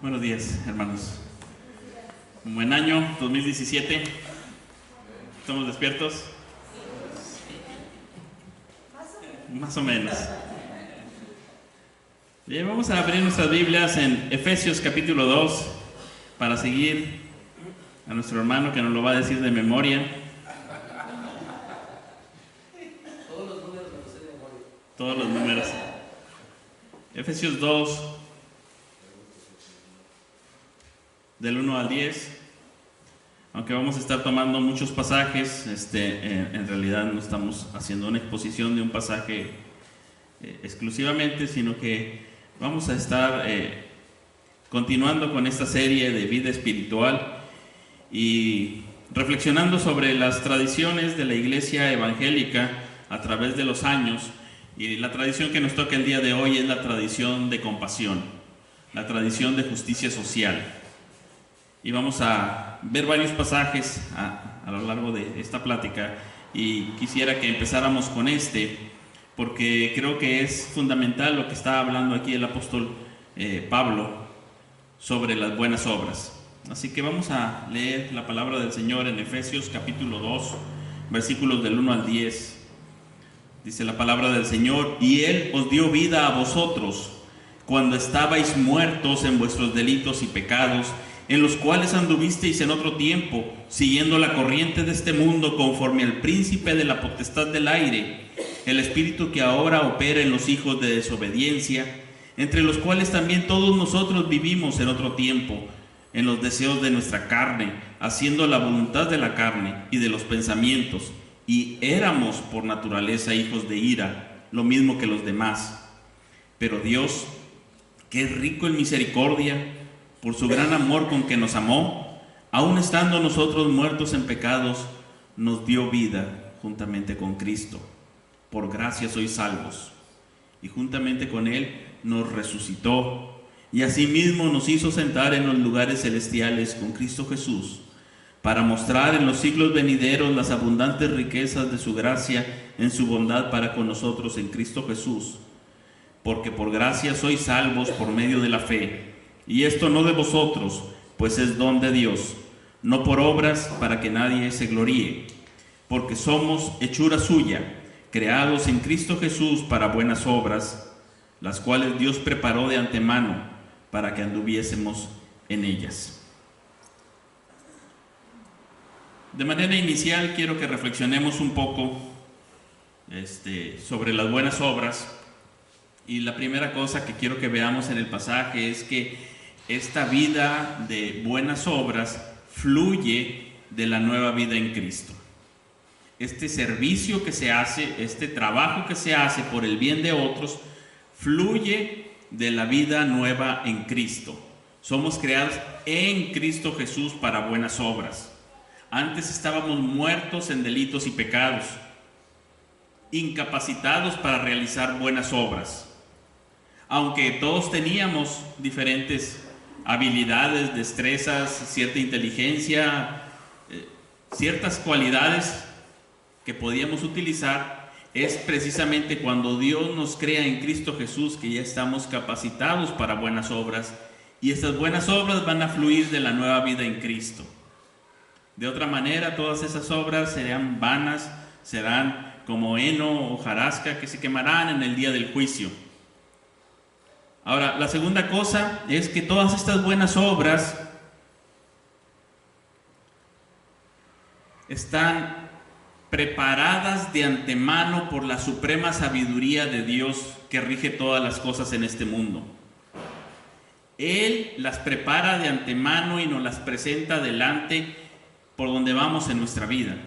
Buenos días, hermanos. Un buen año, 2017. ¿Estamos despiertos? Más o menos. Bien, vamos a abrir nuestras Biblias en Efesios capítulo 2 para seguir a nuestro hermano que nos lo va a decir de memoria. Todos los números. Efesios 2, del 1 al 10. Aunque vamos a estar tomando muchos pasajes, en realidad no estamos haciendo una exposición de un pasaje exclusivamente, sino que vamos a estar continuando con esta serie de vida espiritual y reflexionando sobre las tradiciones de la iglesia evangélica a través de los años. Y la tradición que nos toca el día de hoy es la tradición de compasión, la tradición de justicia social. Y vamos a ver varios pasajes a lo largo de esta plática, y quisiera que empezáramos con porque creo que es fundamental lo que está hablando aquí el apóstol Pablo sobre las buenas obras. Así que vamos a leer la palabra del Señor en Efesios capítulo 2, versículos del 1 al 10. Dice la palabra del Señor: y Él os dio vida a vosotros cuando estabais muertos en vuestros delitos y pecados, en los cuales anduvisteis en otro tiempo, siguiendo la corriente de este mundo, conforme al príncipe de la potestad del aire, el espíritu que ahora opera en los hijos de desobediencia, entre los cuales también todos nosotros vivimos en otro tiempo, en los deseos de nuestra carne, haciendo la voluntad de la carne y de los pensamientos, y éramos por naturaleza hijos de ira, lo mismo que los demás. Pero Dios, que es rico en misericordia, por su gran amor con que nos amó, aun estando nosotros muertos en pecados, nos dio vida juntamente con Cristo. Por gracia sois salvos. Y juntamente con Él nos resucitó, y asimismo nos hizo sentar en los lugares celestiales con Cristo Jesús, para mostrar en los siglos venideros las abundantes riquezas de su gracia en su bondad para con nosotros en Cristo Jesús. Porque por gracia sois salvos por medio de la fe. Y esto no de vosotros, pues es don de Dios, no por obras, para que nadie se gloríe, porque somos hechura suya, creados en Cristo Jesús para buenas obras, las cuales Dios preparó de antemano para que anduviésemos en ellas. De manera inicial quiero que reflexionemos un poco sobre las buenas obras. Y la primera cosa que quiero que veamos en el pasaje es que esta vida de buenas obras fluye de la nueva vida en Cristo. Este servicio que se hace, este trabajo que se hace por el bien de otros, fluye de la vida nueva en Cristo. Somos creados en Cristo Jesús para buenas obras. Antes estábamos muertos en delitos y pecados, incapacitados para realizar buenas obras. Aunque todos teníamos diferentes habilidades, destrezas, cierta inteligencia, ciertas cualidades que podíamos utilizar, es precisamente cuando Dios nos crea en Cristo Jesús que ya estamos capacitados para buenas obras, y estas buenas obras van a fluir de la nueva vida en Cristo. De otra manera, todas esas obras serán vanas, serán como heno o hojarasca que se quemarán en el día del juicio. Ahora, la segunda cosa es que todas estas buenas obras están preparadas de antemano por la suprema sabiduría de Dios que rige todas las cosas en este mundo. Él las prepara de antemano y nos las presenta delante por donde vamos en nuestra vida.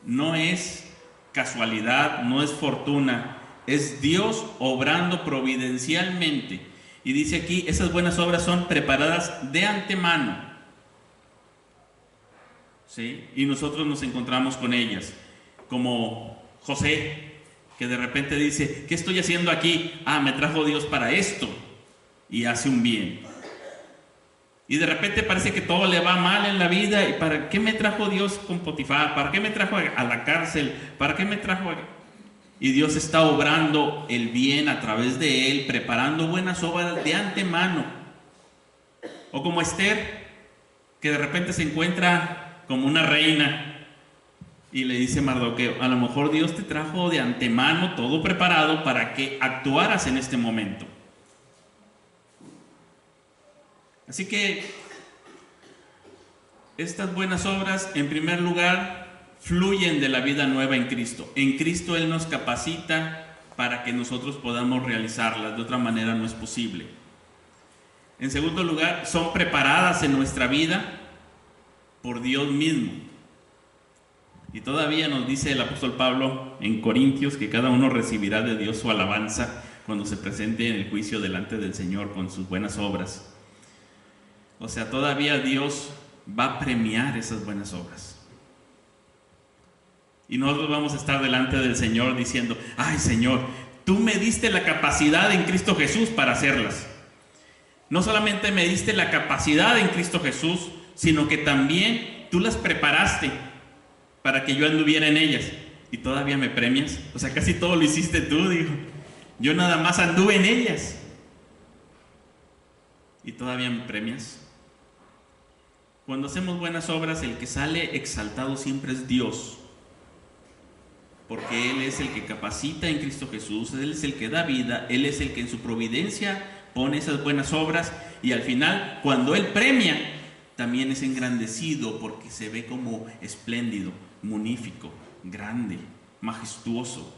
No es casualidad, no es fortuna. Es Dios obrando providencialmente. Y dice aquí, esas buenas obras son preparadas de antemano, ¿sí? Y nosotros nos encontramos con ellas. Como José, que de repente dice, ¿qué estoy haciendo aquí? Me trajo Dios para esto. Y hace un bien. Y de repente parece que todo le va mal en la vida. ¿Y para qué me trajo Dios con Potifar? ¿Para qué me trajo a la cárcel? ¿Para qué me trajo a... Y Dios está obrando el bien a través de él, preparando buenas obras de antemano. O como Esther, que de repente se encuentra como una reina y le dice a Mardoqueo, a lo mejor Dios te trajo de antemano todo preparado para que actuaras en este momento. Así que estas buenas obras, en primer lugar, fluyen de la vida nueva en Cristo. En Cristo Él nos capacita para que nosotros podamos realizarlas. De otra manera no es posible. En segundo lugar, son preparadas en nuestra vida por Dios mismo. Y todavía nos dice el apóstol Pablo en Corintios que cada uno recibirá de Dios su alabanza cuando se presente en el juicio delante del Señor con sus buenas obras. O sea, todavía Dios va a premiar esas buenas obras. Y nosotros vamos a estar delante del Señor diciendo, ay Señor, tú me diste la capacidad en Cristo Jesús para hacerlas. No solamente me diste la capacidad en Cristo Jesús, sino que también tú las preparaste para que yo anduviera en ellas. Y todavía me premias. O sea, casi todo lo hiciste tú, digo. Yo nada más anduve en ellas. Y todavía me premias. Cuando hacemos buenas obras, el que sale exaltado siempre es Dios. Porque Él es el que capacita en Cristo Jesús, Él es el que da vida, Él es el que en su providencia pone esas buenas obras, y al final, cuando Él premia, también es engrandecido porque se ve como espléndido, magnífico, grande, majestuoso,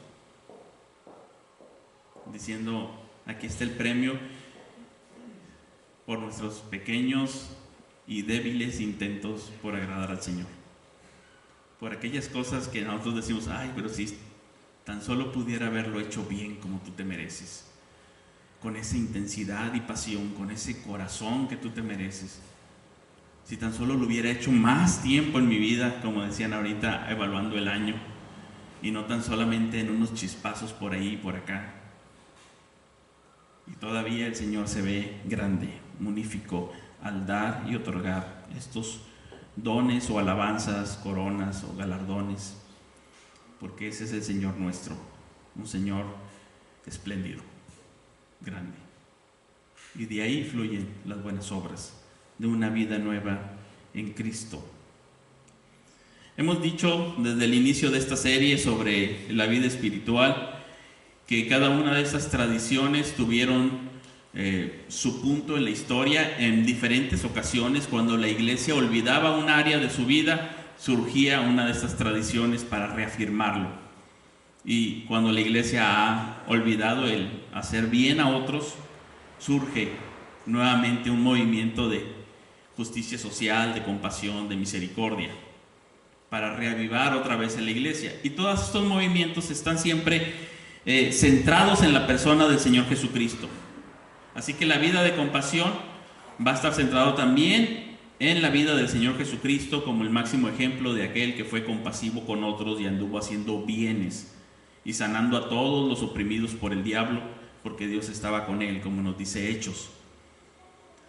diciendo, aquí está el premio por nuestros pequeños y débiles intentos por agradar al Señor, por aquellas cosas que nosotros decimos, ay, pero si tan solo pudiera haberlo hecho bien como tú te mereces, con esa intensidad y pasión, con ese corazón que tú te mereces. Si tan solo lo hubiera hecho más tiempo en mi vida, como decían ahorita, evaluando el año, y no tan solamente en unos chispazos por ahí y por acá. Y todavía el Señor se ve grande, magnífico, al dar y otorgar estos dones o alabanzas, coronas o galardones, porque ese es el Señor nuestro, un Señor espléndido, grande. Y de ahí fluyen las buenas obras de una vida nueva en Cristo. Hemos dicho desde el inicio de esta serie sobre la vida espiritual que cada una de esas tradiciones tuvieron su punto en la historia. En diferentes ocasiones, cuando la iglesia olvidaba un área de su vida, surgía una de estas tradiciones para reafirmarlo. Y cuando la iglesia ha olvidado el hacer bien a otros, surge nuevamente un movimiento de justicia social, de compasión, de misericordia, para reavivar otra vez en la iglesia. Y todos estos movimientos están siempre centrados en la persona del Señor Jesucristo. Así que la vida de compasión va a estar centrado también en la vida del Señor Jesucristo como el máximo ejemplo de aquel que fue compasivo con otros y anduvo haciendo bienes y sanando a todos los oprimidos por el diablo, porque Dios estaba con él, como nos dice Hechos.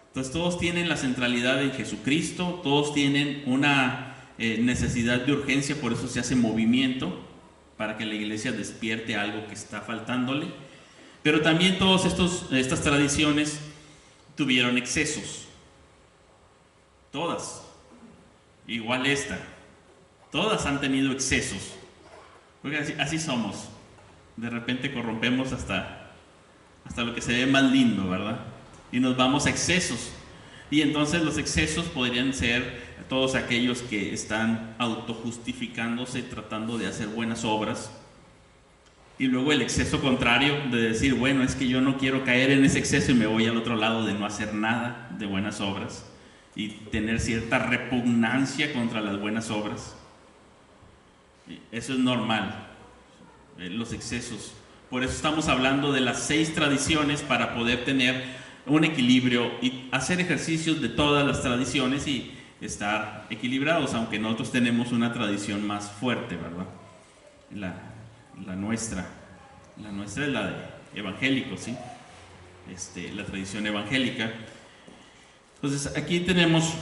Entonces todos tienen la centralidad en Jesucristo, todos tienen una necesidad de urgencia, por eso se hace movimiento para que la iglesia despierte algo que está faltándole. Pero también todas estas tradiciones tuvieron excesos. Todas. Igual esta. Todas han tenido excesos. Porque así somos. De repente corrompemos hasta lo que se ve más lindo, ¿verdad? Y nos vamos a excesos. Y entonces los excesos podrían ser todos aquellos que están autojustificándose, tratando de hacer buenas obras. Y luego el exceso contrario de decir, bueno, es que yo no quiero caer en ese exceso y me voy al otro lado de no hacer nada de buenas obras y tener cierta repugnancia contra las buenas obras. Eso es normal, los excesos. Por eso estamos hablando de las 6 tradiciones para poder tener un equilibrio y hacer ejercicios de todas las tradiciones y estar equilibrados, aunque nosotros tenemos una tradición más fuerte, ¿verdad? La nuestra es la de evangélicos, ¿sí? La tradición evangélica. Entonces aquí tenemos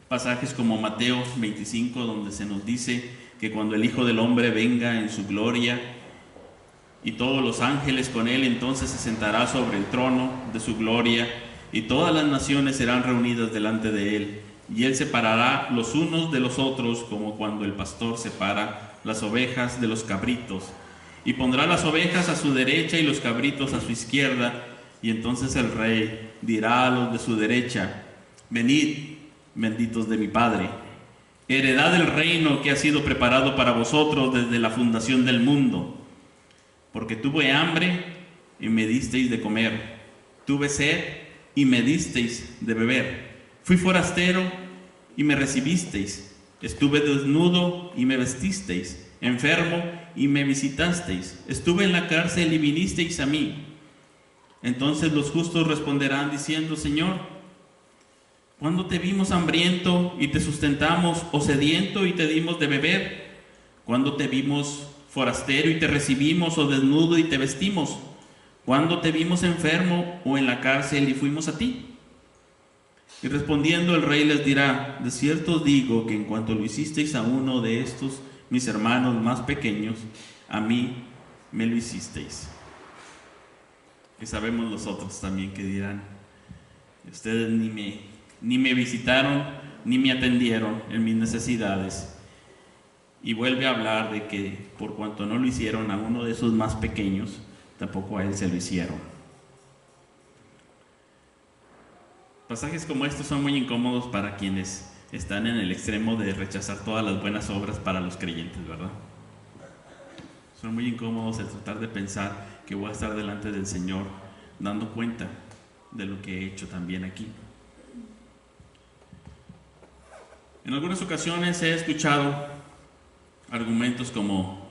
pasajes como Mateo 25, donde se nos dice que cuando el Hijo del Hombre venga en su gloria y todos los ángeles con él, entonces se sentará sobre el trono de su gloria y todas las naciones serán reunidas delante de él, y él separará los unos de los otros, como cuando el pastor separa las ovejas de los cabritos, y pondrá las ovejas a su derecha y los cabritos a su izquierda. Y entonces el rey dirá a los de su derecha: venid, benditos de mi Padre, heredad del reino que ha sido preparado para vosotros desde la fundación del mundo. Porque tuve hambre y me disteis de comer, tuve sed y me disteis de beber, fui forastero y me recibisteis, estuve desnudo y me vestisteis, enfermo y me visitasteis, estuve en la cárcel y vinisteis a mí. Entonces los justos responderán diciendo: Señor, ¿cuándo te vimos hambriento y te sustentamos, o sediento y te dimos de beber? ¿Cuándo te vimos forastero y te recibimos, o desnudo y te vestimos? ¿Cuándo te vimos enfermo o en la cárcel y fuimos a ti? Y respondiendo el rey les dirá: de cierto os digo que en cuanto lo hicisteis a uno de estos mis hermanos más pequeños, a mí me lo hicisteis. Y sabemos los otros también que dirán: ustedes ni me visitaron, ni me atendieron en mis necesidades. Y vuelve a hablar de que por cuanto no lo hicieron a uno de esos más pequeños, tampoco a él se lo hicieron. Pasajes como estos son muy incómodos para quienes están en el extremo de rechazar todas las buenas obras para los creyentes, ¿verdad? Son muy incómodos el tratar de pensar que voy a estar delante del Señor dando cuenta de lo que he hecho también aquí. En algunas ocasiones he escuchado argumentos como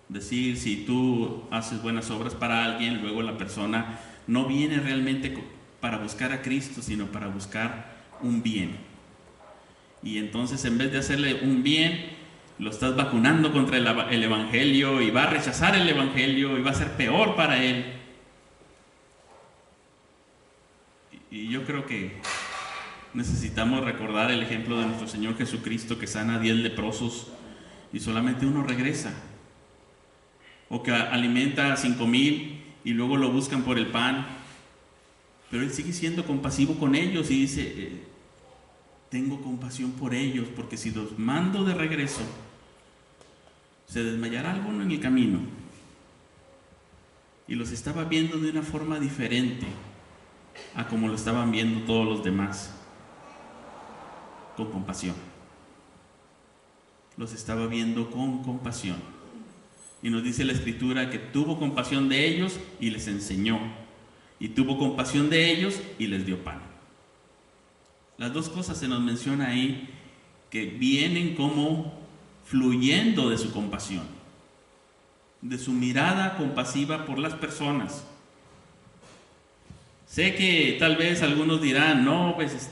decir: si tú haces buenas obras para alguien, luego la persona no viene realmente para buscar a Cristo, sino para buscar un bien. Y entonces, en vez de hacerle un bien, lo estás vacunando contra el Evangelio, y va a rechazar el Evangelio y va a ser peor para él. Y yo creo que necesitamos recordar el ejemplo de nuestro Señor Jesucristo, que sana a 10 leprosos y solamente uno regresa, o que alimenta a 5,000 y luego lo buscan por el pan, pero él sigue siendo compasivo con ellos y dice: tengo compasión por ellos, porque si los mando de regreso, se desmayará alguno en el camino. Y los estaba viendo de una forma diferente a como lo estaban viendo todos los demás, con compasión. Los estaba viendo con compasión. Y nos dice la Escritura que tuvo compasión de ellos y les enseñó, y tuvo compasión de ellos y les dio pan. Las dos cosas se nos menciona ahí, que vienen como fluyendo de su compasión, de su mirada compasiva por las personas. Sé que tal vez algunos dirán: no, pues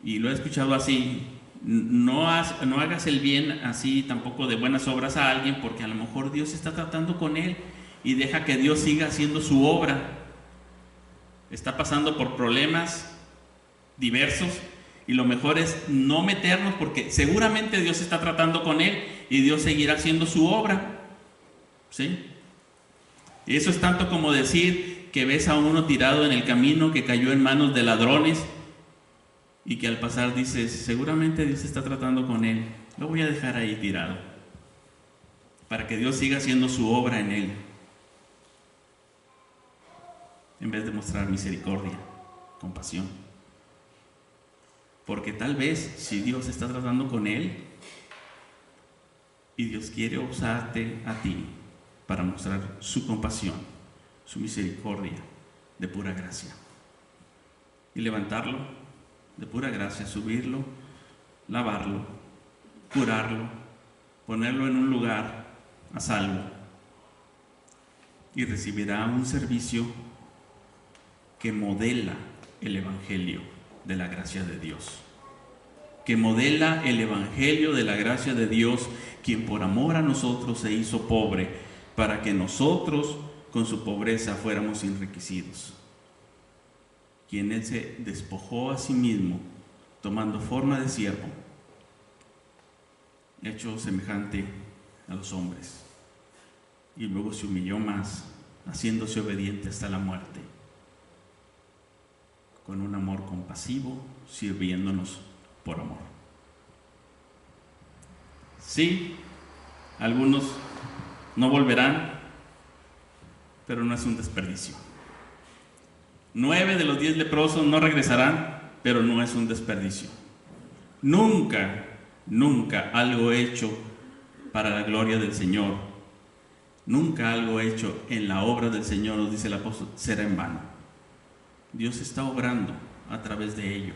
y lo he escuchado así, no hagas el bien así tampoco de buenas obras a alguien, porque a lo mejor Dios está tratando con él y deja que Dios siga haciendo su obra. Está pasando por problemas diversos y lo mejor es no meternos, porque seguramente Dios está tratando con él y Dios seguirá haciendo su obra, ¿sí? Y eso es tanto como decir que ves a uno tirado en el camino que cayó en manos de ladrones y que al pasar dices: seguramente Dios está tratando con él, lo voy a dejar ahí tirado para que Dios siga haciendo su obra en él, en vez de mostrar misericordia, compasión. Porque tal vez si Dios está tratando con él y Dios quiere usarte a ti para mostrar su compasión, su misericordia de pura gracia, y levantarlo de pura gracia, subirlo, lavarlo, curarlo, ponerlo en un lugar a salvo, y recibirá un servicio que modela el Evangelio de la gracia de Dios, que modela el Evangelio de la gracia de Dios, quien por amor a nosotros se hizo pobre, para que nosotros con su pobreza fuéramos enriquecidos. Quien él se despojó a sí mismo, tomando forma de siervo, hecho semejante a los hombres, y luego se humilló más, haciéndose obediente hasta la muerte, con un amor compasivo, sirviéndonos por amor. Sí, algunos no volverán, pero no es un desperdicio. 9 de los 10 leprosos no regresarán, pero no es un desperdicio. Nunca, nunca algo hecho para la gloria del Señor, nunca algo hecho en la obra del Señor, nos dice el apóstol, será en vano. Dios está obrando a través de ello.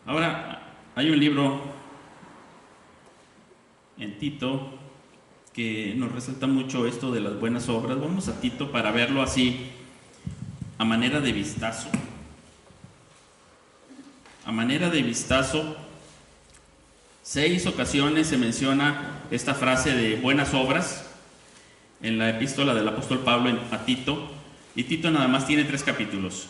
Ahora, hay un libro en Tito que nos resalta mucho esto de las buenas obras. Vamos a Tito para verlo así, a manera de vistazo. A manera de vistazo, 6 ocasiones se menciona esta frase de buenas obras en la epístola del apóstol Pablo a Tito, y Tito nada más tiene 3 capítulos.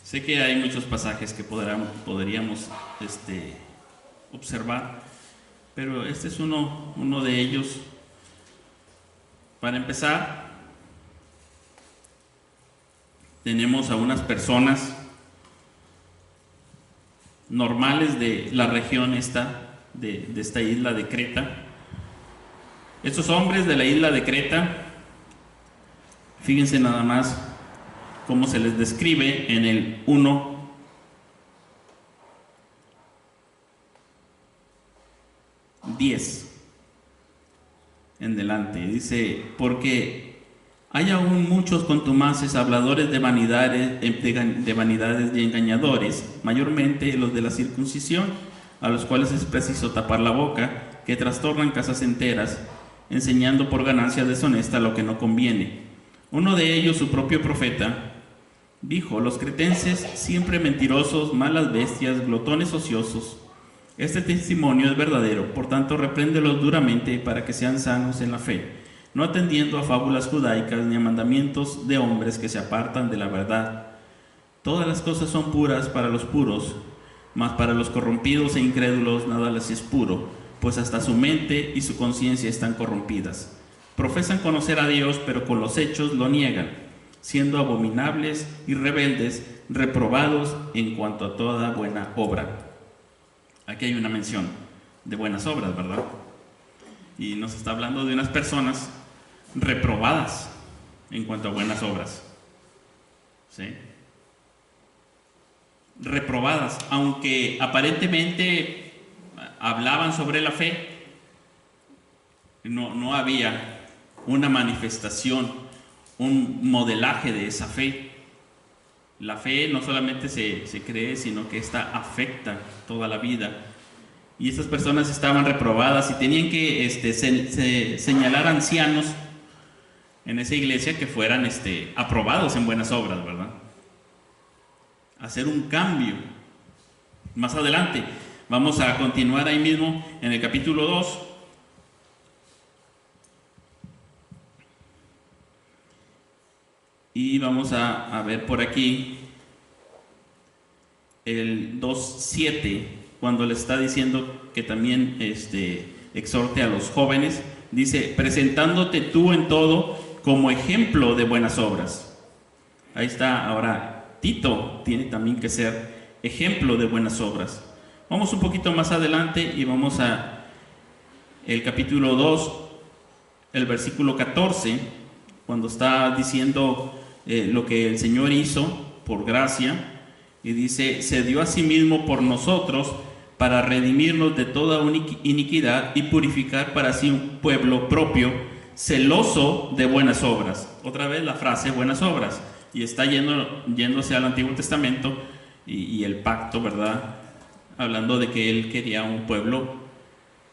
Sé que hay muchos pasajes que podríamos observar, pero este es uno de ellos. Para empezar, tenemos a unas personas normales de la región de esta isla de Creta. Estos hombres de la isla de Creta, fíjense nada más cómo se les describe en el 1:10 en delante. Dice, porque hay aún muchos contumaces, habladores de vanidades y engañadores, mayormente los de la circuncisión, a los cuales es preciso tapar la boca, que trastornan casas enteras, enseñando por ganancia deshonesta lo que no conviene. Uno de ellos, su propio profeta, dijo, los cretenses, siempre mentirosos, malas bestias, glotones ociosos. Este testimonio es verdadero, por tanto repréndelos duramente para que sean sanos en la fe, no atendiendo a fábulas judaicas ni a mandamientos de hombres que se apartan de la verdad. Todas las cosas son puras para los puros, mas para los corrompidos e incrédulos nada les es puro, pues hasta su mente y su conciencia están corrompidas. Profesan conocer a Dios, pero con los hechos lo niegan, siendo abominables y rebeldes, reprobados en cuanto a toda buena obra. Aquí hay una mención de buenas obras, ¿verdad? Y nos está hablando de unas personas reprobadas en cuanto a buenas obras. ¿Sí? Reprobadas, aunque aparentemente hablaban sobre la fe, no había una manifestación, un modelaje de esa fe. La fe no solamente se cree, sino que esta afecta toda la vida. Y estas personas estaban reprobadas y tenían que señalar ancianos en esa iglesia que fueran aprobados en buenas obras, ¿verdad? Hacer un cambio. Más adelante, vamos a continuar ahí mismo en el capítulo 2. Y vamos a ver por aquí el 2:7, cuando le está diciendo que también exhorte a los jóvenes. Dice, presentándote tú en todo como ejemplo de buenas obras. Ahí está, ahora Tito tiene también que ser ejemplo de buenas obras. Vamos un poquito más adelante y vamos a el capítulo 2, el versículo 14, cuando está diciendo lo que el Señor hizo por gracia, y dice, se dio a sí mismo por nosotros para redimirnos de toda iniquidad y purificar para sí un pueblo propio, celoso de buenas obras. Otra vez la frase buenas obras, y está yéndose al Antiguo Testamento y el pacto, ¿verdad? Hablando de que él quería un pueblo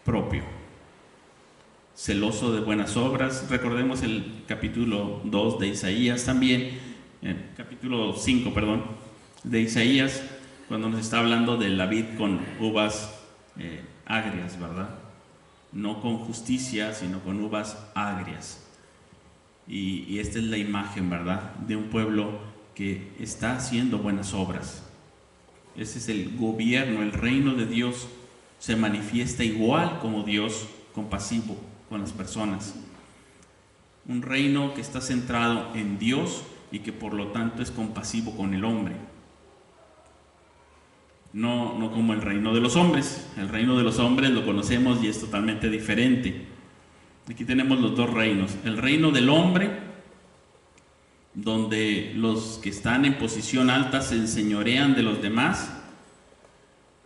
propio, celoso de buenas obras. Recordemos el capítulo 2 de Isaías también, capítulo 5, perdón, de Isaías, cuando nos está hablando de la vid con uvas agrias, ¿verdad? No con justicia, sino con uvas agrias. Y esta es la imagen, ¿verdad?, de un pueblo que está haciendo buenas obras. Ese es el gobierno, el reino de Dios se manifiesta igual como Dios, compasivo con las personas. Un reino que está centrado en Dios y que por lo tanto es compasivo con el hombre. No como el reino de los hombres. El reino de los hombres lo conocemos y es totalmente diferente. Aquí tenemos los dos reinos. El reino del hombre, donde los que están en posición alta se enseñorean de los demás,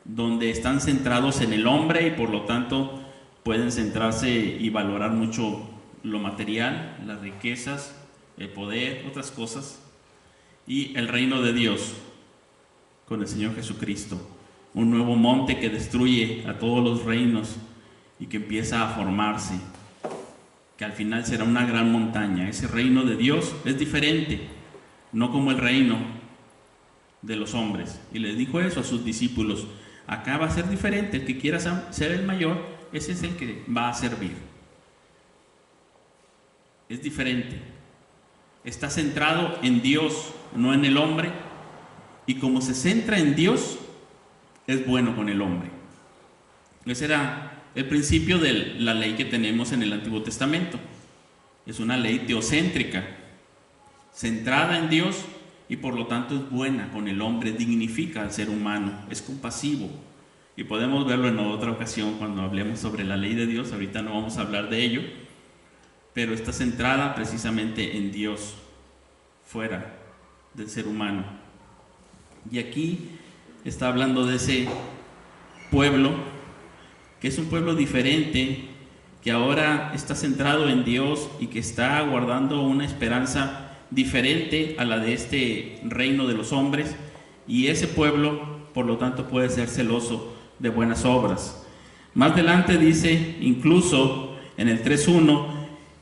donde están centrados en el hombre y por lo tanto pueden centrarse y valorar mucho lo material, las riquezas, el poder, otras cosas. Y el reino de Dios con el Señor Jesucristo, un nuevo monte que destruye a todos los reinos y que empieza a formarse, que al final será una gran montaña. Ese reino de Dios es diferente, no como el reino de los hombres. Y les dijo eso a sus discípulos: acá va a ser diferente, el que quiera ser el mayor, ese es el que va a servir. Es diferente, está centrado en Dios, no en el hombre, y como se centra en Dios, es bueno con el hombre. Ese era el principio de la ley que tenemos en el Antiguo Testamento. Es una ley teocéntrica, centrada en Dios y por lo tanto es buena con el hombre, dignifica al ser humano, es compasivo. Y podemos verlo en otra ocasión cuando hablemos sobre la ley de Dios. Ahorita no vamos a hablar de ello, pero está centrada precisamente en Dios, fuera del ser humano. Y aquí está hablando de ese pueblo, que es un pueblo diferente, que ahora está centrado en Dios y que está guardando una esperanza diferente a la de este reino de los hombres. Y ese pueblo, por lo tanto, puede ser celoso de buenas obras. Más adelante dice, incluso en el 3:1,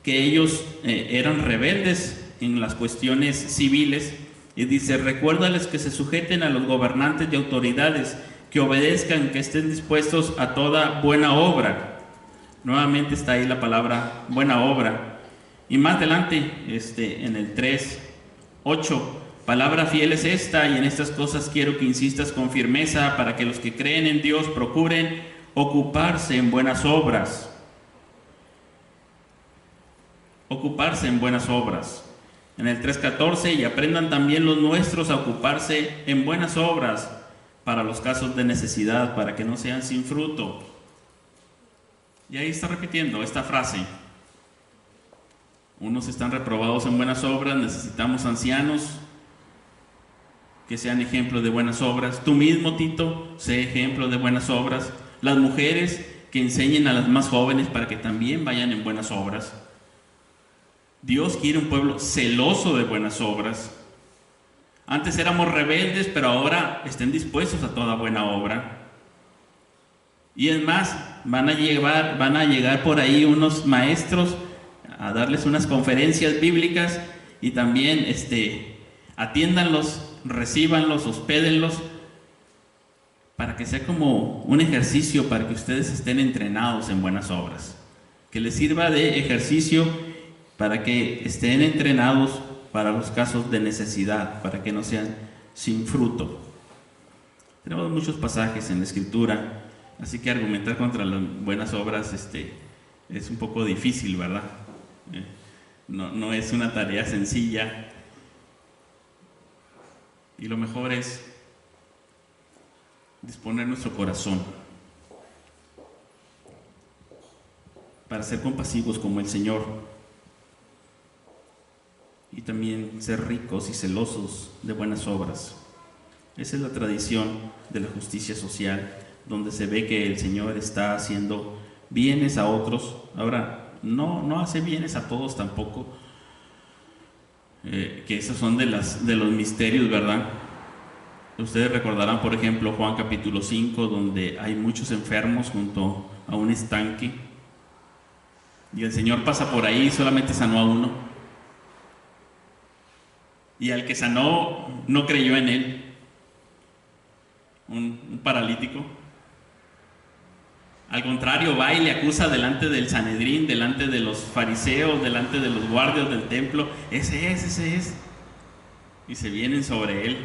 que ellos eran rebeldes en las cuestiones civiles. Y dice: recuérdales que se sujeten a los gobernantes y autoridades, que obedezcan, que estén dispuestos a toda buena obra. Nuevamente está ahí la palabra buena obra. Y más adelante, en el 3:8, palabra fiel es esta, y en estas cosas quiero que insistas con firmeza, para que los que creen en Dios procuren ocuparse en buenas obras. Ocuparse en buenas obras. En el 3:14, y aprendan también los nuestros a ocuparse en buenas obras para los casos de necesidad, para que no sean sin fruto. Y ahí está repitiendo esta frase. Unos están reprobados en buenas obras, necesitamos ancianos que sean ejemplos de buenas obras. Tú mismo, Tito, sé ejemplo de buenas obras. Las mujeres que enseñen a las más jóvenes para que también vayan en buenas obras. Dios quiere un pueblo celoso de buenas obras. Antes éramos rebeldes, pero ahora estén dispuestos a toda buena obra. Y es más, van a llegar por ahí unos maestros a darles unas conferencias bíblicas, y también atiéndanlos, recíbanlos, hospédenlos, para que sea como un ejercicio para que ustedes estén entrenados en buenas obras, que les sirva de ejercicio para que estén entrenados para los casos de necesidad, para que no sean sin fruto. Tenemos muchos pasajes en la Escritura, así que argumentar contra las buenas obras es un poco difícil, ¿verdad? No es una tarea sencilla. Y lo mejor es disponer nuestro corazón para ser compasivos como el Señor. Y también ser ricos y celosos de buenas obras. Esa es la tradición de la justicia social, donde se ve que el Señor está haciendo bienes a otros. Ahora, no hace bienes a todos tampoco, que esos son de los misterios, ¿verdad? Ustedes recordarán, por ejemplo, Juan capítulo 5, donde hay muchos enfermos junto a un estanque, y el Señor pasa por ahí y solamente sanó a uno. Y al que sanó no creyó en él, un paralítico. Al contrario, va y le acusa delante del Sanedrín, delante de los fariseos, delante de los guardias del templo. Ese es. Y se vienen sobre él.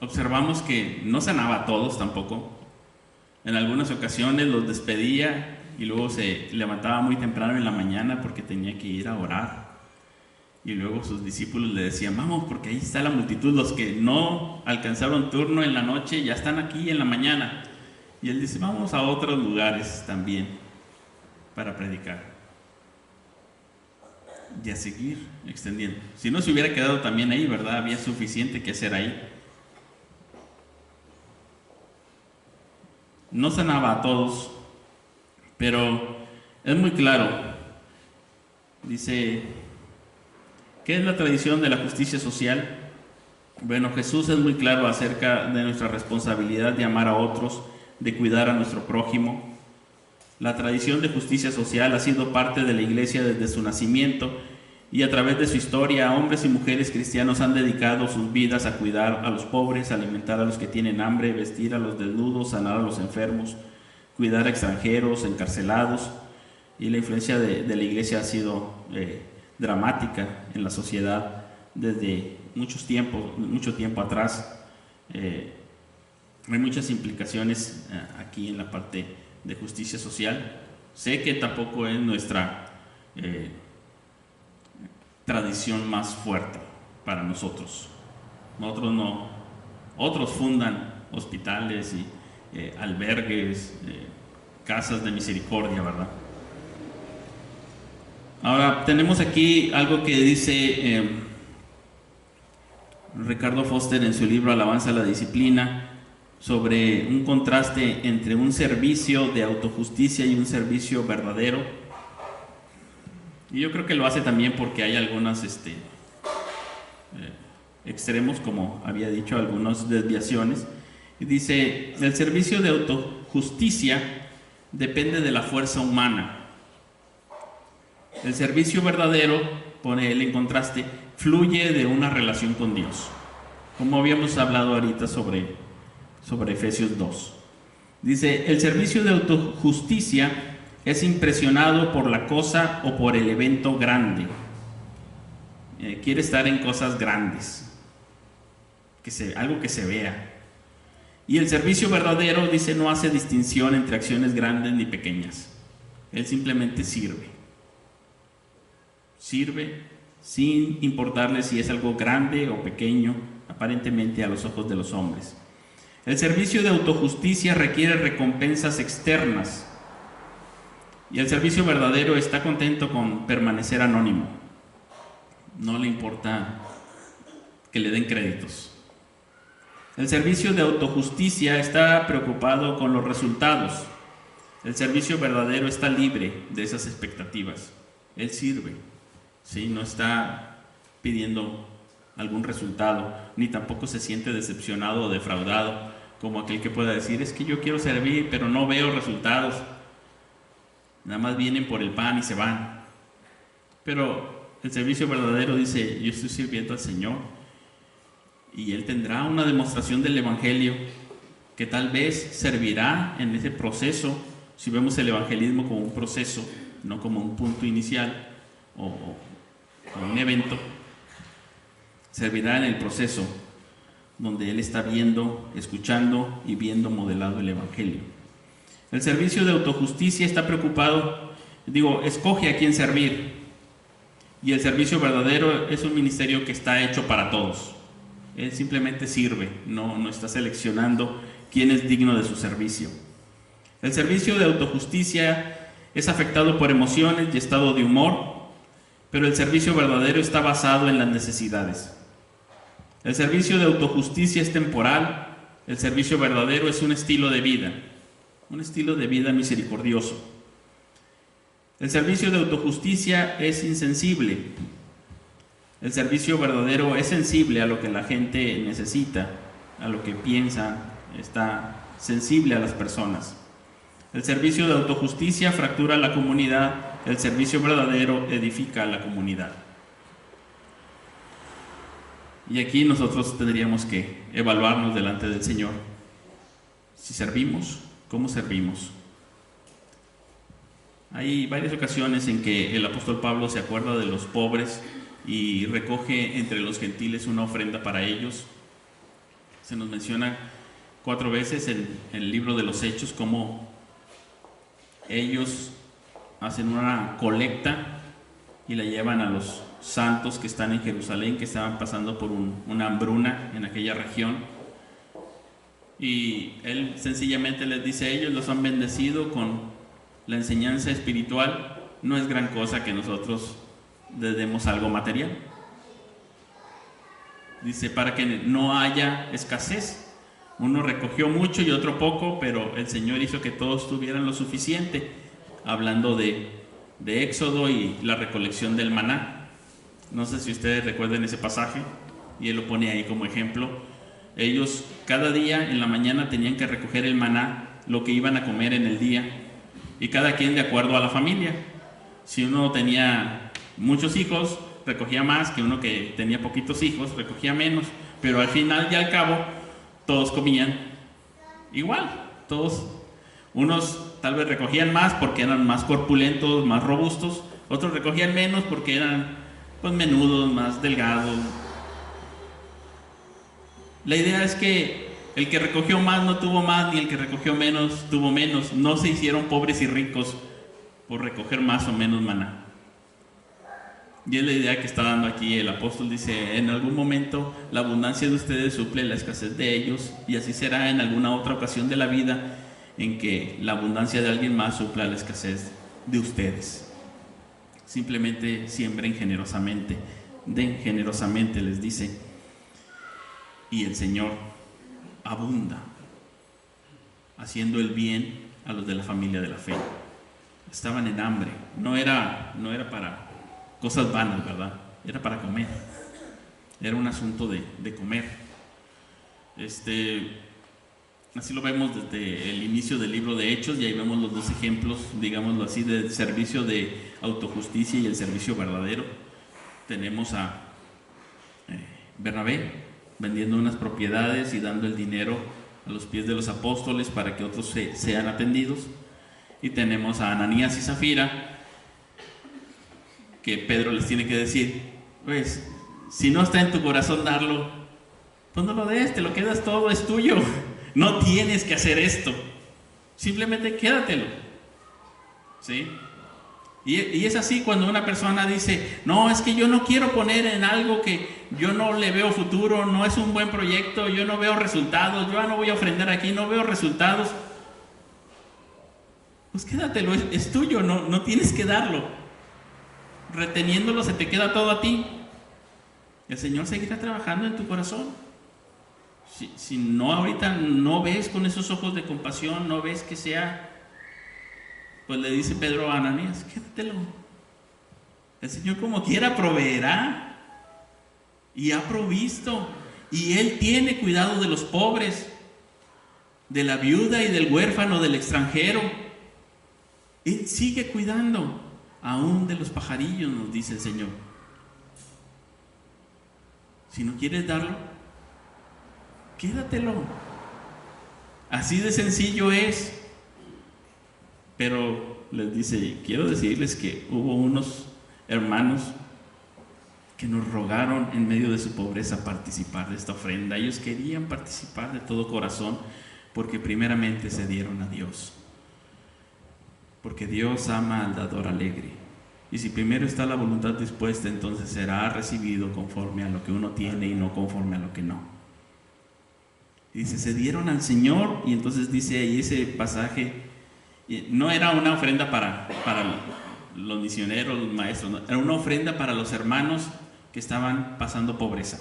observamos que no sanaba a todos tampoco. En algunas ocasiones los despedía y luego se levantaba muy temprano en la mañana porque tenía que ir a orar. Y luego sus discípulos le decían, vamos, porque ahí está la multitud, los que no alcanzaron turno en la noche ya están aquí en la mañana. Y él dice, vamos a otros lugares también para predicar. Y a seguir extendiendo. Si no se hubiera quedado también ahí, ¿verdad? Había suficiente que hacer ahí. No sanaba a todos, pero es muy claro. Dice, ¿qué es la tradición de la justicia social? Bueno, Jesús es muy claro acerca de nuestra responsabilidad de amar a otros, de cuidar a nuestro prójimo. La tradición de justicia social ha sido parte de la Iglesia desde su nacimiento y a través de su historia, hombres y mujeres cristianos han dedicado sus vidas a cuidar a los pobres, alimentar a los que tienen hambre, vestir a los desnudos, sanar a los enfermos, cuidar a extranjeros, encarcelados. Y la influencia de la Iglesia ha sido dramática en la sociedad desde mucho tiempo atrás. Hay muchas implicaciones aquí en la parte de justicia social. Sé que tampoco es nuestra tradición más fuerte para nosotros. Nosotros no. Otros fundan hospitales y albergues, casas de misericordia, ¿verdad? Ahora, tenemos aquí algo que dice Ricardo Foster en su libro Alabanza a la Disciplina, sobre un contraste entre un servicio de autojusticia y un servicio verdadero. Y yo creo que lo hace también porque hay algunos extremos, como había dicho, algunas desviaciones. Y dice, el servicio de autojusticia depende de la fuerza humana. El servicio verdadero, pone él en contraste, fluye de una relación con Dios, como habíamos hablado ahorita sobre Efesios 2. Dice, el servicio de autojusticia es impresionado por la cosa o por el evento grande. Quiere estar en cosas grandes, algo que se vea. Y el servicio verdadero, dice, no hace distinción entre acciones grandes ni pequeñas. Él simplemente sirve. Sirve sin importarle si es algo grande o pequeño, aparentemente a los ojos de los hombres. El servicio de autojusticia requiere recompensas externas y el servicio verdadero está contento con permanecer anónimo. No le importa que le den créditos. El servicio de autojusticia está preocupado con los resultados. El servicio verdadero está libre de esas expectativas. Él sirve, ¿sí? No está pidiendo algún resultado, ni tampoco se siente decepcionado o defraudado, como aquel que pueda decir, es que yo quiero servir, pero no veo resultados. Nada más vienen por el pan y se van. Pero el servicio verdadero dice, yo estoy sirviendo al Señor. Y Él tendrá una demostración del Evangelio que tal vez servirá en ese proceso, si vemos el evangelismo como un proceso, no como un punto inicial o un evento, servirá en el proceso donde Él está viendo, escuchando y viendo modelado el Evangelio. El servicio de autojusticia está preocupado, escoge a quién servir. Y el servicio verdadero es un ministerio que está hecho para todos. Él simplemente sirve, no está seleccionando quién es digno de su servicio. El servicio de autojusticia es afectado por emociones y estado de humor, pero el servicio verdadero está basado en las necesidades. El servicio de autojusticia es temporal, el servicio verdadero es un estilo de vida misericordioso. El servicio de autojusticia es insensible, el servicio verdadero es sensible a lo que la gente necesita, a lo que piensa, está sensible a las personas. El servicio de autojusticia fractura la comunidad, el servicio verdadero edifica a la comunidad. Y aquí nosotros tendríamos que evaluarnos delante del Señor. Si servimos, ¿cómo servimos? Hay varias ocasiones en que el apóstol Pablo se acuerda de los pobres y recoge entre los gentiles una ofrenda para ellos. Se nos menciona 4 veces en el libro de los Hechos cómo ellos hacen una colecta y la llevan a los santos que están en Jerusalén, que estaban pasando por una hambruna en aquella región. Y él sencillamente les dice: ellos los han bendecido con la enseñanza espiritual, no es gran cosa que nosotros les demos algo material. Dice, para que no haya escasez. Uno recogió mucho y otro poco, pero el Señor hizo que todos tuvieran lo suficiente, hablando de Éxodo y la recolección del maná. No sé si ustedes recuerdan ese pasaje, y él lo pone ahí como ejemplo. Ellos cada día en la mañana tenían que recoger el maná, lo que iban a comer en el día, y cada quien de acuerdo a la familia. Si uno tenía muchos hijos, recogía más, que uno que tenía poquitos hijos, recogía menos, pero al final y al cabo todos comían igual. Todos, unos tal vez recogían más porque eran más corpulentos, más robustos, otros recogían menos porque eran pues menudos, más delgados. La idea es que el que recogió más no tuvo más, ni el que recogió menos tuvo menos. No se hicieron pobres y ricos por recoger más o menos maná. Y es la idea que está dando aquí el apóstol. Dice, en algún momento la abundancia de ustedes suple la escasez de ellos, y así será en alguna otra ocasión de la vida en que la abundancia de alguien más supla la escasez de ustedes. Simplemente siembren generosamente, den generosamente, les dice, y el Señor abunda, haciendo el bien a los de la familia de la fe. Estaban en hambre, no era para cosas vanas, ¿verdad? Era para comer. Era un asunto de comer. Así lo vemos desde el inicio del libro de Hechos, y ahí vemos los dos ejemplos, digámoslo así, del servicio de autojusticia y el servicio verdadero. Tenemos a Bernabé vendiendo unas propiedades y dando el dinero a los pies de los apóstoles para que otros sean atendidos. Y tenemos a Ananías y Zafira, que Pedro les tiene que decir, pues, si no está en tu corazón darlo, pues no lo des, te lo quedas todo, es tuyo. No tienes que hacer esto, simplemente quédatelo, ¿sí? Y es así cuando una persona dice, no, es que yo no quiero poner en algo que yo no le veo futuro, no es un buen proyecto, yo no veo resultados, yo no voy a ofrendar aquí, no veo resultados. Pues quédatelo, es tuyo, no tienes que darlo. Reteniéndolo se te queda todo a ti. El Señor seguirá trabajando en tu corazón. Si no, ahorita no ves con esos ojos de compasión, no ves que sea, pues le dice Pedro a Ananías, quédatelo. El Señor como quiera proveerá, y ha provisto, y Él tiene cuidado de los pobres, de la viuda y del huérfano, del extranjero. Él sigue cuidando, aún de los pajarillos, nos dice el Señor. Si no quieres darlo, quédatelo. Así de sencillo es. Pero les dice, quiero decirles que hubo unos hermanos que nos rogaron en medio de su pobreza participar de esta ofrenda. Ellos querían participar de todo corazón, porque primeramente se dieron a Dios. Porque Dios ama al dador alegre. Y si primero está la voluntad dispuesta, entonces será recibido conforme a lo que uno tiene y no conforme a lo que no. Y dice, se dieron al Señor. Y entonces dice ahí ese pasaje, no era una ofrenda para los misioneros, los maestros, no, era una ofrenda para los hermanos que estaban pasando pobreza.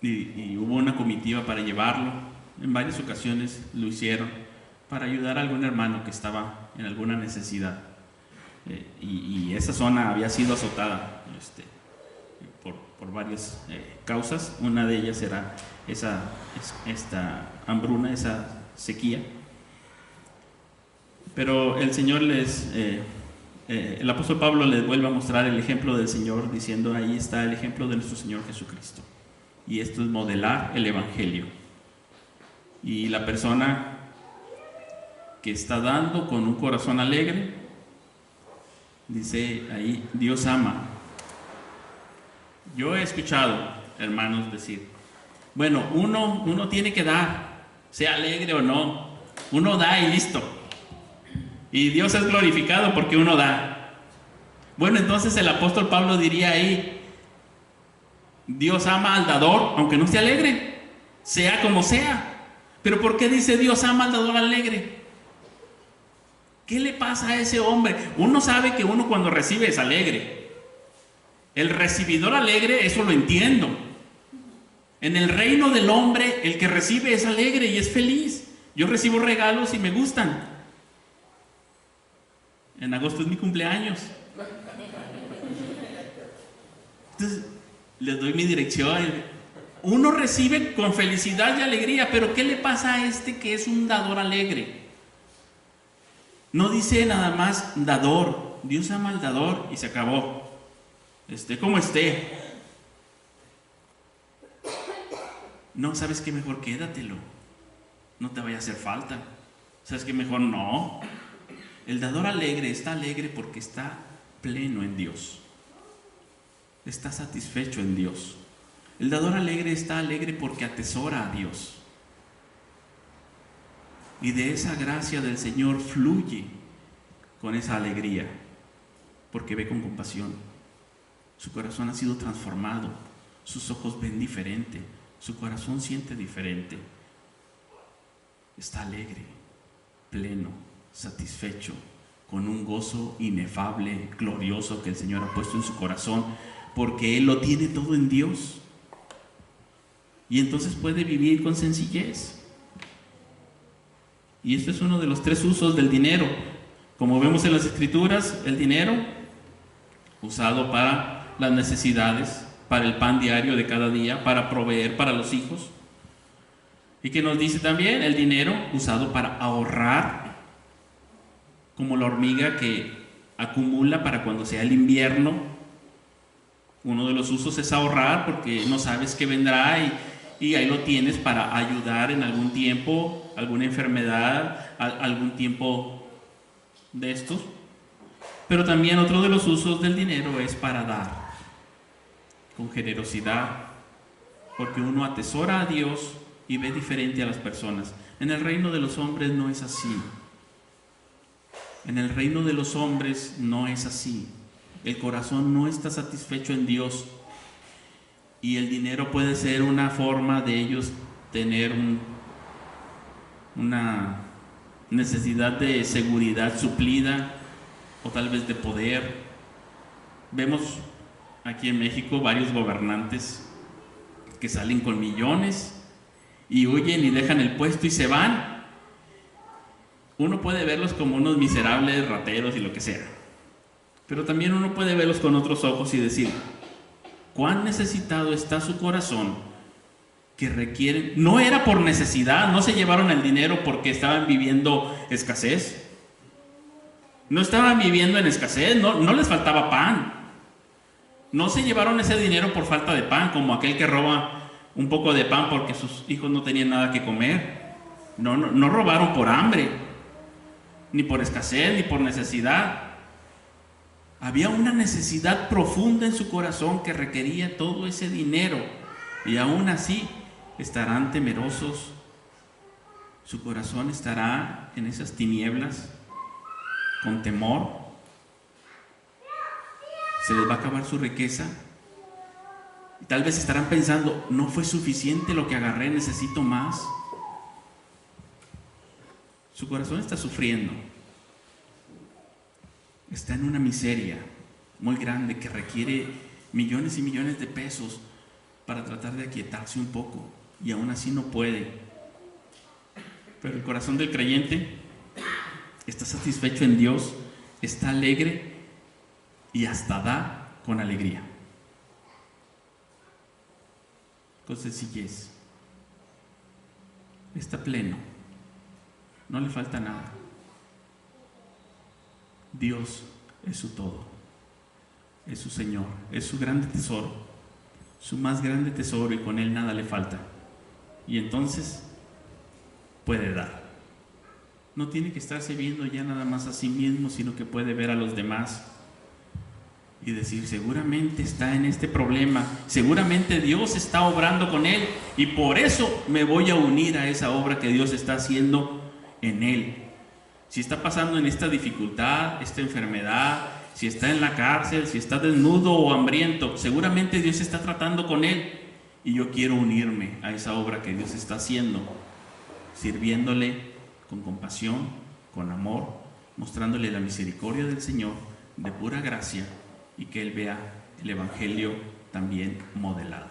Y hubo una comitiva para llevarlo. En varias ocasiones lo hicieron para ayudar a algún hermano que estaba en alguna necesidad. Y esa zona había sido azotada por varias causas. Una de ellas era esta hambruna, esa sequía. Pero el Señor el apóstol Pablo les vuelve a mostrar el ejemplo del Señor, diciendo, ahí está el ejemplo de nuestro Señor Jesucristo. Y esto es modelar el Evangelio. Y la persona que está dando con un corazón alegre, dice ahí, Dios ama. Yo he escuchado hermanos decir, Bueno, uno tiene que dar, sea alegre o no. Uno da y listo. Y Dios es glorificado porque uno da. Bueno, entonces el apóstol Pablo diría ahí, Dios ama al dador, aunque no esté alegre, sea como sea. Pero ¿por qué dice Dios ama al dador alegre? ¿Qué le pasa a ese hombre? Uno sabe que uno cuando recibe es alegre. El recibidor alegre, eso lo entiendo. En el reino del hombre, el que recibe es alegre y es feliz. Yo recibo regalos y me gustan. En agosto es mi cumpleaños. Entonces, les doy mi dirección. Uno recibe con felicidad y alegría, pero ¿qué le pasa a este que es un dador alegre? No dice nada más dador. Dios ama al dador y se acabó. Esté como esté. No, ¿sabes qué? Mejor quédatelo. No te vaya a hacer falta. ¿Sabes qué? Mejor no. El dador alegre está alegre porque está pleno en Dios. Está satisfecho en Dios. El dador alegre está alegre porque atesora a Dios. Y de esa gracia del Señor fluye con esa alegría, porque ve con compasión. Su corazón ha sido transformado, sus ojos ven diferente, su corazón siente diferente. Está alegre, pleno, satisfecho, con un gozo inefable, glorioso que el Señor ha puesto en su corazón, porque Él lo tiene todo en Dios. Y entonces puede vivir con sencillez. Y esto es uno de los 3 usos del dinero. Como vemos en las Escrituras, el dinero usado para las necesidades, para el pan diario de cada día, para proveer para los hijos. Y que nos dice también el dinero usado para ahorrar, como la hormiga que acumula para cuando sea el invierno. Uno de los usos es ahorrar porque no sabes qué vendrá y ahí lo tienes para ayudar en algún tiempo, alguna enfermedad, algún tiempo de estos. Pero también otro de los usos del dinero es para dar, con generosidad, porque uno atesora a Dios y ve diferente a las personas. En el reino de los hombres no es así. En el reino de los hombres no es así. El corazón no está satisfecho en Dios y el dinero puede ser una forma de ellos tener una necesidad de seguridad suplida o tal vez de poder. Vemos aquí en México varios gobernantes que salen con millones y huyen y dejan el puesto y se van. Uno puede verlos como unos miserables rateros y lo que sea, pero también uno puede verlos con otros ojos y decir, cuán necesitado está su corazón que requieren. No era por necesidad, no se llevaron el dinero porque estaban viviendo escasez. No estaban viviendo en escasez, no les faltaba pan. No se llevaron ese dinero por falta de pan, como aquel que roba un poco de pan porque sus hijos no tenían nada que comer. No robaron por hambre, ni por escasez, ni por necesidad. Había una necesidad profunda en su corazón que requería todo ese dinero y aún así estarán temerosos. Su corazón estará en esas tinieblas con temor. Se les va a acabar su riqueza y tal vez estarán pensando, no fue suficiente lo que agarré, necesito más. Su corazón está sufriendo. Está en una miseria muy grande que requiere millones y millones de pesos para tratar de aquietarse un poco y aún así no puede. Pero el corazón del creyente está satisfecho en Dios, está alegre y hasta da con alegría, con sencillez. Está pleno, no le falta nada. Dios es su todo, es su Señor, es su grande tesoro, su más grande tesoro, y con Él nada le falta. Y entonces puede dar. No tiene que estarse viendo ya nada más a sí mismo, sino que puede ver a los demás y decir, seguramente está en este problema, seguramente Dios está obrando con él y por eso me voy a unir a esa obra que Dios está haciendo en él. Si está pasando en esta dificultad, esta enfermedad, si está en la cárcel, si está desnudo o hambriento, seguramente Dios está tratando con él y yo quiero unirme a esa obra que Dios está haciendo, sirviéndole con compasión, con amor, mostrándole la misericordia del Señor de pura gracia y que Él vea el Evangelio también modelado.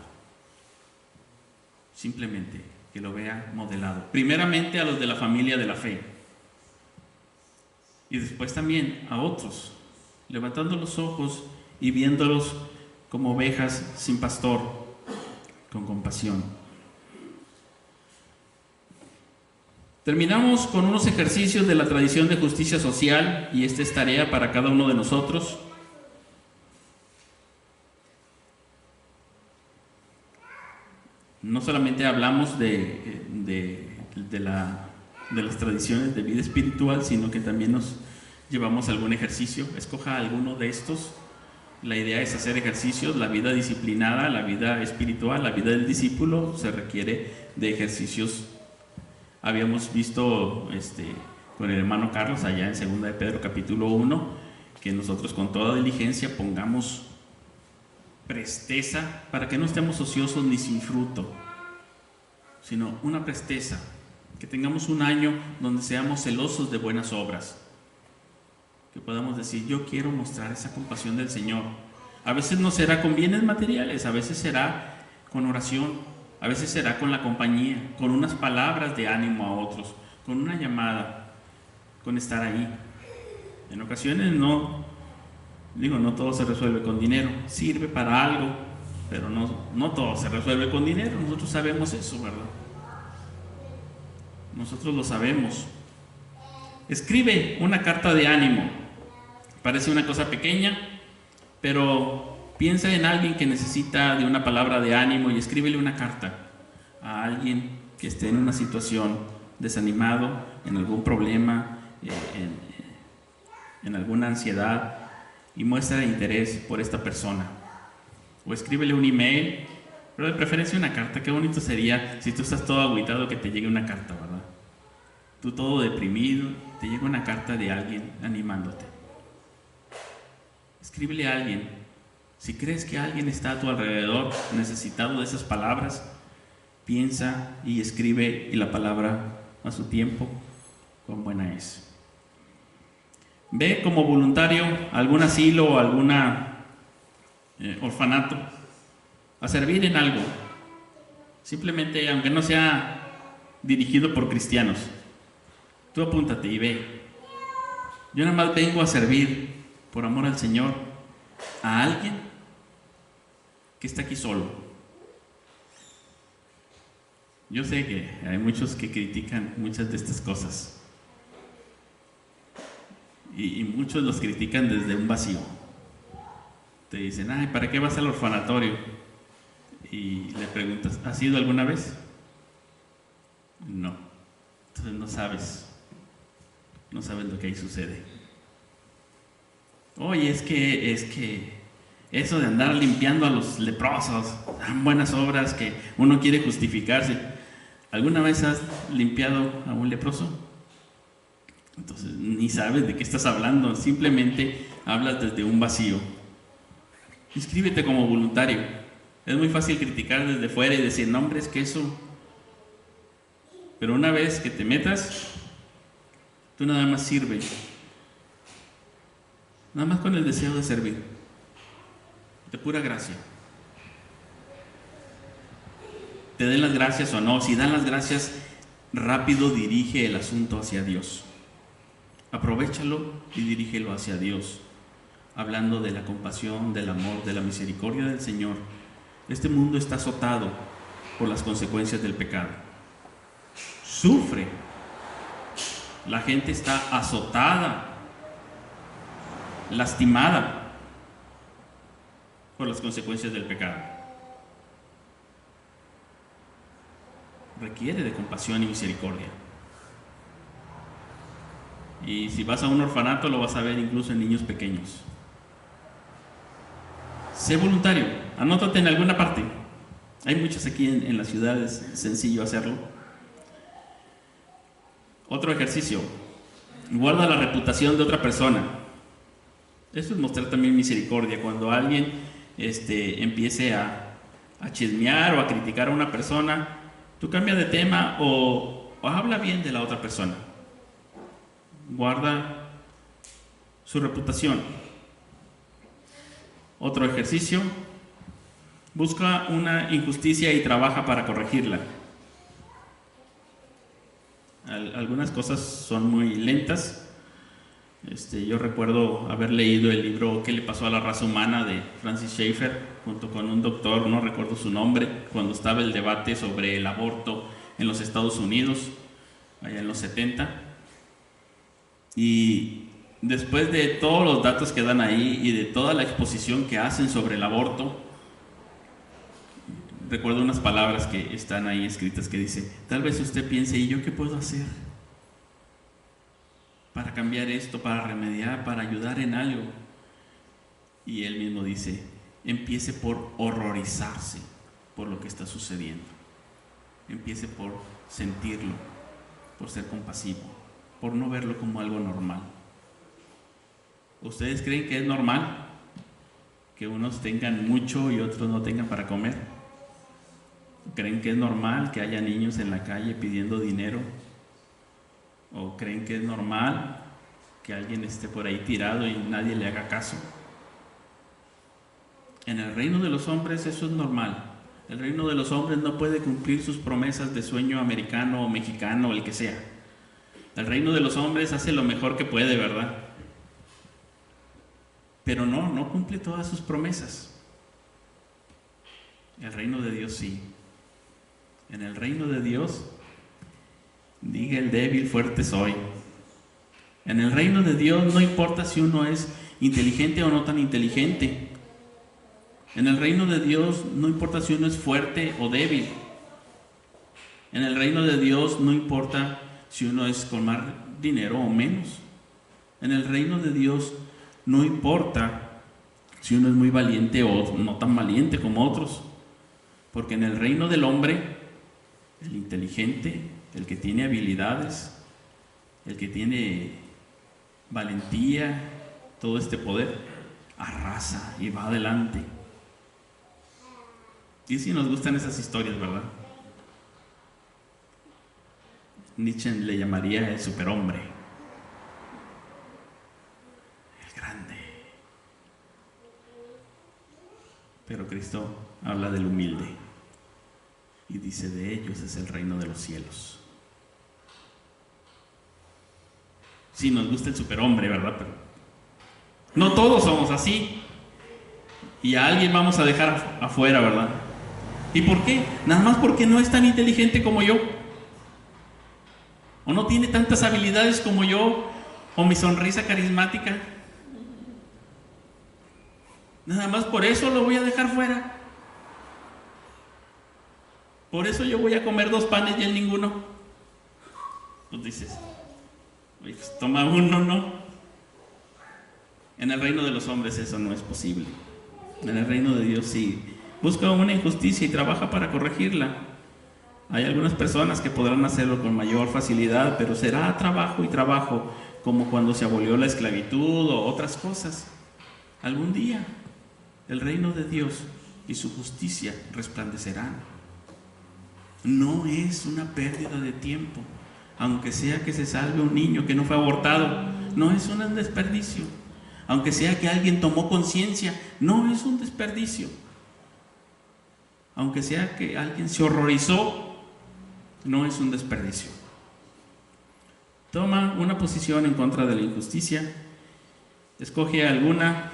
Simplemente que lo vea modelado. Primeramente a los de la familia de la fe y después también a otros, levantando los ojos y viéndolos como ovejas sin pastor, con compasión. Terminamos con unos ejercicios de la tradición de justicia social y esta es tarea para cada uno de nosotros. No solamente hablamos de las tradiciones de vida espiritual, sino que también nos llevamos algún ejercicio. Escoja alguno de estos. La idea es hacer ejercicios. La vida disciplinada, la vida espiritual, la vida del discípulo se requiere de ejercicios. Habíamos visto con el hermano Carlos allá en 2 de Pedro capítulo 1 que nosotros con toda diligencia pongamos presteza para que no estemos ociosos ni sin fruto, sino una presteza, que tengamos un año donde seamos celosos de buenas obras, que podamos decir, yo quiero mostrar esa compasión del Señor. A veces no será con bienes materiales, a veces será con oración, a veces será con la compañía, con unas palabras de ánimo a otros, con una llamada, con estar ahí. En ocasiones no todo se resuelve con dinero, sirve para algo, pero no todo se resuelve con dinero. Nosotros sabemos eso, ¿verdad? Nosotros lo sabemos. Escribe una carta de ánimo. Parece una cosa pequeña, pero piensa en alguien que necesita de una palabra de ánimo y escríbele una carta a alguien que esté en una situación desanimado, en algún problema, en alguna ansiedad, y muestra interés por esta persona. O escríbele un email, pero de preferencia una carta. Qué bonito sería si tú estás todo agüitado que te llegue una carta, ¿verdad? Tú todo deprimido, te llega una carta de alguien animándote. Escríbele a alguien. Si crees que alguien está a tu alrededor necesitado de esas palabras, piensa y escribe, y la palabra a su tiempo, cuán buena es. Ve como voluntario a algún asilo o algún orfanato a servir en algo. Simplemente, aunque no sea dirigido por cristianos, tú apúntate y ve. Yo nada más vengo a servir por amor al Señor a alguien que está aquí solo. Yo sé que hay muchos que critican muchas de estas cosas y muchos los critican desde un vacío. Te dicen, ay, ¿para qué vas al orfanatorio? Y le preguntas, ¿has ido alguna vez? No. Entonces no sabes lo que ahí sucede. Oye, es que eso de andar limpiando a los leprosos, tan buenas obras que uno quiere justificarse. ¿Alguna vez has limpiado a un leproso? Entonces ni sabes de qué estás hablando, simplemente hablas desde un vacío. Inscríbete como voluntario. Es muy fácil criticar desde fuera y decir, no, hombre, es que eso. Pero una vez que te metas, tú nada más sirve. Nada más con el deseo de servir. De pura gracia. Te den las gracias o no. Si dan las gracias, rápido dirige el asunto hacia Dios. Aprovéchalo y dirígelo hacia Dios, hablando de la compasión, del amor, de la misericordia del Señor. Este mundo está azotado por las consecuencias del pecado. Sufre. La gente está azotada, lastimada por las consecuencias del pecado. Requiere de compasión y misericordia. Y si vas a un orfanato lo vas a ver incluso en niños pequeños. Sé voluntario, anótate en alguna parte. Hay muchos aquí en la ciudad, es sencillo hacerlo. Otro ejercicio, guarda la reputación de otra persona. Esto es mostrar también misericordia. Cuando alguien empiece a chismear o a criticar a una persona, tú cambia de tema o habla bien de la otra persona. Guarda su reputación. Otro ejercicio, busca una injusticia y trabaja para corregirla. Algunas cosas son muy lentas. Yo recuerdo haber leído el libro ¿Qué le pasó a la raza humana? De Francis Schaeffer, junto con un doctor, no recuerdo su nombre, cuando estaba el debate sobre el aborto en los Estados Unidos, allá en los 70. Y después de todos los datos que dan ahí y de toda la exposición que hacen sobre el aborto, recuerdo unas palabras que están ahí escritas que dice: tal vez usted piense, ¿y yo qué puedo hacer para cambiar esto, para remediar, para ayudar en algo? Y él mismo dice: empiece por horrorizarse por lo que está sucediendo. Empiece por sentirlo, por ser compasivo, por no verlo como algo normal. ¿Ustedes creen que es normal que unos tengan mucho y otros no tengan para comer? ¿Creen que es normal que haya niños en la calle pidiendo dinero? ¿O creen que es normal que alguien esté por ahí tirado y nadie le haga caso? En el reino de los hombres eso es normal. El reino de los hombres no puede cumplir sus promesas de sueño americano o mexicano o el que sea. El reino de los hombres hace lo mejor que puede, ¿verdad? Pero no cumple todas sus promesas. El reino de Dios sí. En el reino de Dios, diga el débil, fuerte soy. En el reino de Dios no importa si uno es inteligente o no tan inteligente. En el reino de Dios no importa si uno es fuerte o débil. En el reino de Dios no importa si uno es con más dinero o menos. En el reino de Dios no importa si uno es muy valiente o no tan valiente como otros. Porque en el reino del hombre, el inteligente, el que tiene habilidades, el que tiene valentía, todo este poder, arrasa y va adelante. Y si nos gustan esas historias, ¿verdad? Nietzsche le llamaría el superhombre, el grande. Pero Cristo habla del humilde y dice: de ellos es el reino de los cielos. Sí, nos gusta el superhombre, ¿verdad? Pero no todos somos así. Y a alguien vamos a dejar afuera, ¿verdad? ¿Y por qué? Nada más porque no es tan inteligente como yo. O no tiene tantas habilidades como yo. O mi sonrisa carismática. Nada más por eso lo voy a dejar fuera. Por eso yo voy a comer 2 panes y él ninguno. Pues dices: oye, pues toma uno, ¿no? En el reino de los hombres eso no es posible. En el reino de Dios sí. Busca una injusticia y trabaja para corregirla. Hay algunas personas que podrán hacerlo con mayor facilidad, pero será trabajo y trabajo, como cuando se abolió la esclavitud o otras cosas. Algún día el reino de Dios y su justicia resplandecerán. No es una pérdida de tiempo, aunque sea que se salve un niño que no fue abortado, no es un desperdicio. Aunque sea que alguien tomó conciencia, no es un desperdicio. Aunque sea que alguien se horrorizó, no es un desperdicio. Toma una posición en contra de la injusticia. Escoge alguna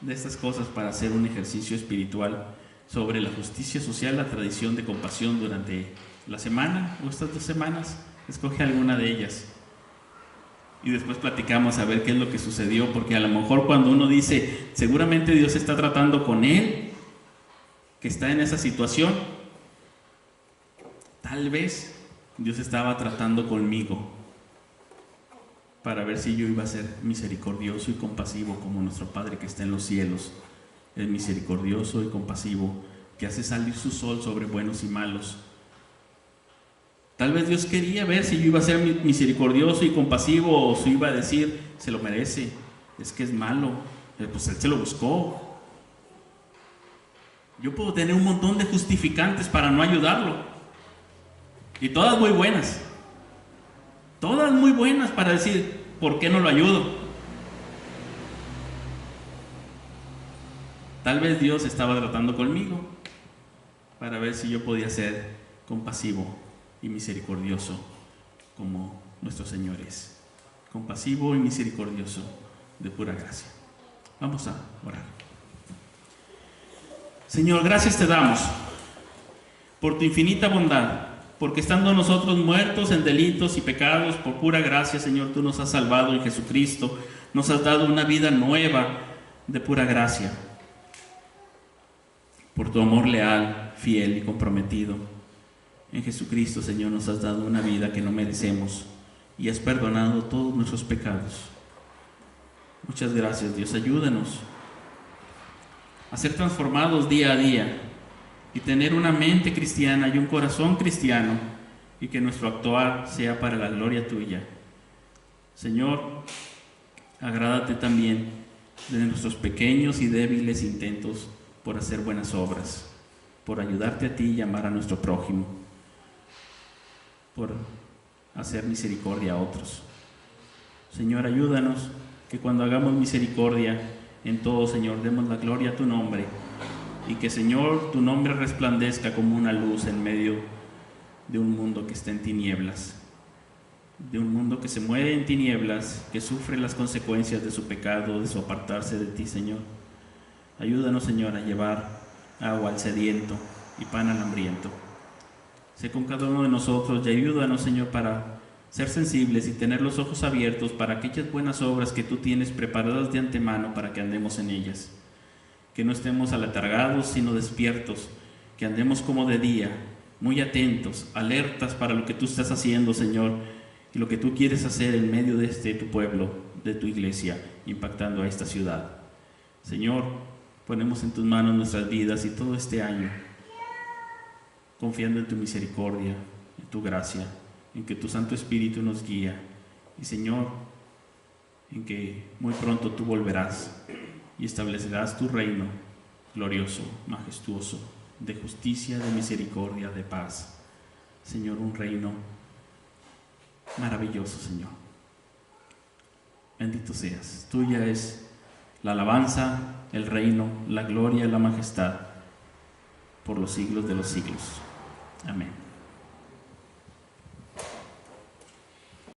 de estas cosas para hacer un ejercicio espiritual sobre la justicia social, la tradición de compasión durante la semana o estas 2 semanas. Escoge alguna de ellas y después platicamos a ver qué es lo que sucedió, porque a lo mejor cuando uno dice seguramente Dios está tratando con él, que está en esa situación, tal vez Dios estaba tratando conmigo para ver si yo iba a ser misericordioso y compasivo como nuestro Padre que está en los cielos, es misericordioso y compasivo, que hace salir su sol sobre buenos y malos. Tal vez Dios quería ver si yo iba a ser misericordioso y compasivo, o si iba a decir, se lo merece, es que es malo, pues Él se lo buscó. Yo puedo tener un montón de justificantes para no ayudarlo, y todas muy buenas para decir, ¿por qué no lo ayudo? Tal vez Dios estaba tratando conmigo para ver si yo podía ser compasivo y misericordioso como nuestro Señor es. Compasivo y misericordioso, de pura gracia. Vamos a orar. Señor, gracias te damos por tu infinita bondad, porque estando nosotros muertos en delitos y pecados, por pura gracia, Señor, tú nos has salvado en Jesucristo, nos has dado una vida nueva de pura gracia. Por tu amor leal, fiel y comprometido en Jesucristo, Señor, nos has dado una vida que no merecemos y has perdonado todos nuestros pecados. Muchas gracias, Dios. Ayúdanos a ser transformados día a día y tener una mente cristiana y un corazón cristiano, y que nuestro actuar sea para la gloria tuya. Señor, agrádate también de nuestros pequeños y débiles intentos por hacer buenas obras, por ayudarte a ti y amar a nuestro prójimo, por hacer misericordia a otros. Señor, ayúdanos que cuando hagamos misericordia en todo, Señor, demos la gloria a tu nombre, y que, Señor, tu nombre resplandezca como una luz en medio de un mundo que está en tinieblas, de un mundo que se muere en tinieblas, que sufre las consecuencias de su pecado, de su apartarse de ti, Señor. Ayúdanos, Señor, a llevar agua al sediento y pan al hambriento. Sé con cada uno de nosotros y ayúdanos, Señor, para ser sensibles y tener los ojos abiertos para aquellas buenas obras que tú tienes preparadas de antemano para que andemos en ellas. Que no estemos aletargados, sino despiertos, que andemos como de día, muy atentos, alertas para lo que tú estás haciendo, Señor, y lo que tú quieres hacer en medio de tu pueblo, de tu iglesia, impactando a esta ciudad. Señor, ponemos en tus manos nuestras vidas y todo este año, confiando en tu misericordia, en tu gracia, en que tu Santo Espíritu nos guía, y, Señor, en que muy pronto tú volverás y establecerás tu reino glorioso, majestuoso, de justicia, de misericordia, de paz. Señor, un reino maravilloso, Señor. Bendito seas. Tuya es la alabanza, el reino, la gloria y la majestad por los siglos de los siglos. Amén.